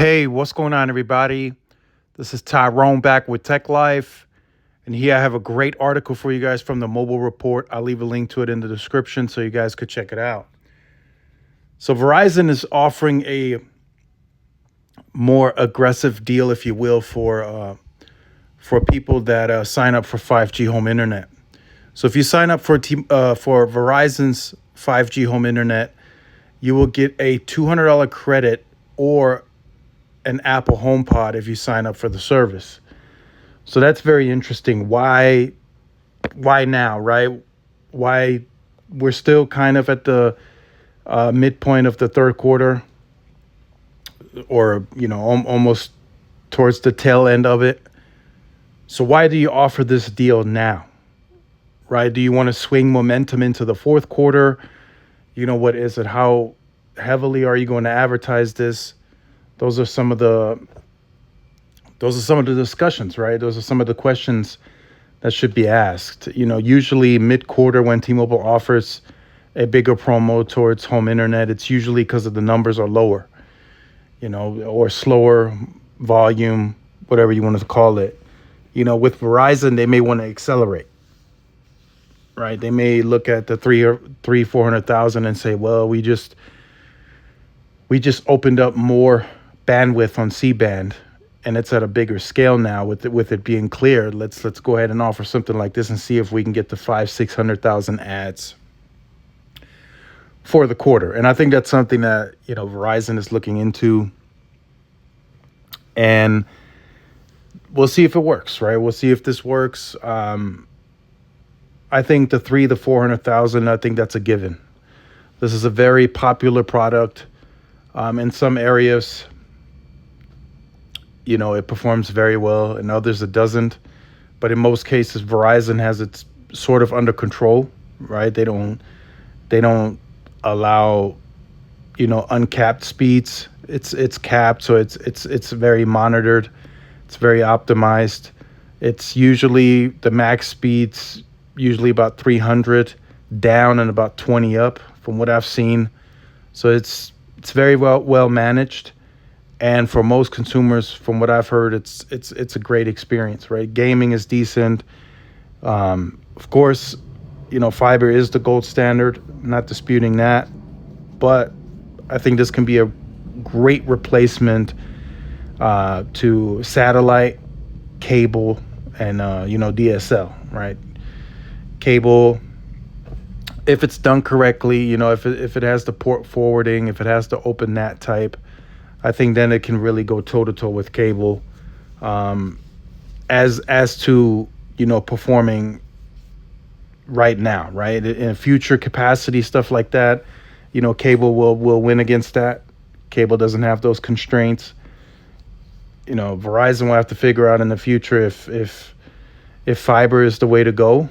Hey, what's going on, everybody? This is Tyrone back with Tech Life. And here I have a great article for you guys from the Mobile Report. I'll leave a link to it in the description so you guys could check it out. So, Verizon is offering a more aggressive deal, if you will, for people that sign up for 5G home internet. So, if you sign up for Verizon's 5G home internet, you will get a $200 credit or an Apple HomePod if you sign up for the service. So that's very interesting. Why now, right? Why we're still kind of at the midpoint of the third quarter, or almost towards the tail end of it. So why do you offer this deal now, right? Do you want to swing momentum into the fourth quarter? What is it? How heavily are you going to advertise this? Those are some of the discussions, right? Those are some of the questions that should be asked. Usually mid-quarter when T-Mobile offers a bigger promo towards home internet, it's usually because of the numbers are lower, or slower volume, whatever you want to call it. With Verizon, they may want to accelerate, right? They may look at the 400,000 and say, well, we just opened up more bandwidth on C-band, and it's at a bigger scale now with it being cleared. Let's go ahead and offer something like this and see if we can get the 500,000-600,000 ads for the quarter. And I think that's something that Verizon is looking into, and we'll see if it works, right? We'll see if this works. I think the 400,000, I think that's a given. This is a very popular product. In some areas, it performs very well. In others, it doesn't. But in most cases, Verizon has it sort of under control, right? They don't allow, uncapped speeds. It's capped, so it's very monitored. It's very optimized. It's usually the max speeds usually about 300 down and about 20 up from what I've seen. So it's very well managed. And for most consumers, from what I've heard, it's a great experience, right? Gaming is decent. Of course, fiber is the gold standard. I'm not disputing that. But I think this can be a great replacement to satellite, cable, and DSL, right? Cable, if it's done correctly, if it has the port forwarding, if it has the open NAT type, I think then it can really go toe-to-toe with cable. As to, performing right now, right? In future capacity, stuff like that, cable will win against that. Cable doesn't have those constraints. Verizon will have to figure out in the future if fiber is the way to go.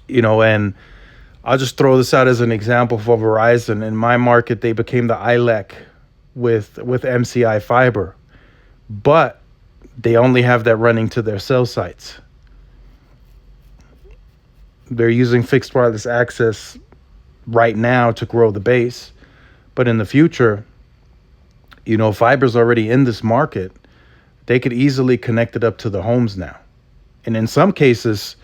And I'll just throw this out as an example for Verizon. In my market, they became the ILEC with MCI fiber, but they only have that running to their cell sites. They're using fixed wireless access right now to grow the base, but in the future, fiber's already in this market. They could easily connect it up to the homes now. And in some cases,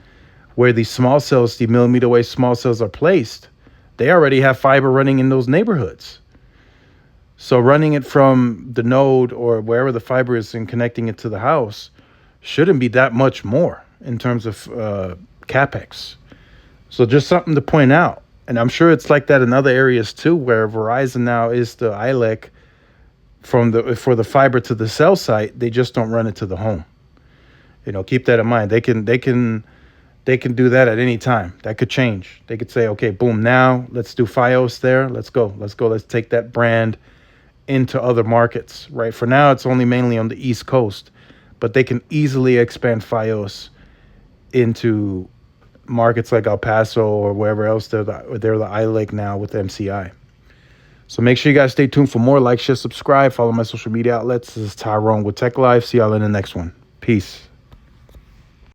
where these small cells, the millimeter wave small cells are placed, they already have fiber running in those neighborhoods. So running it from the node or wherever the fiber is and connecting it to the house shouldn't be that much more in terms of CapEx. So just something to point out. And I'm sure it's like that in other areas too, where Verizon now is the ILEC for the fiber to the cell site. They just don't run it to the home. Keep that in mind. They can do that at any time. That could change. They could say, okay, boom, now let's do Fios there. Let's go. Let's take that brand into other markets, right? For now, it's only mainly on the East Coast, but they can easily expand Fios into markets like El Paso or wherever else they're the ILEC now with MCI. So make sure you guys stay tuned for more. Like, share, subscribe, follow my social media outlets. This is Tyrone with Tech Life. See y'all in the next one. Peace.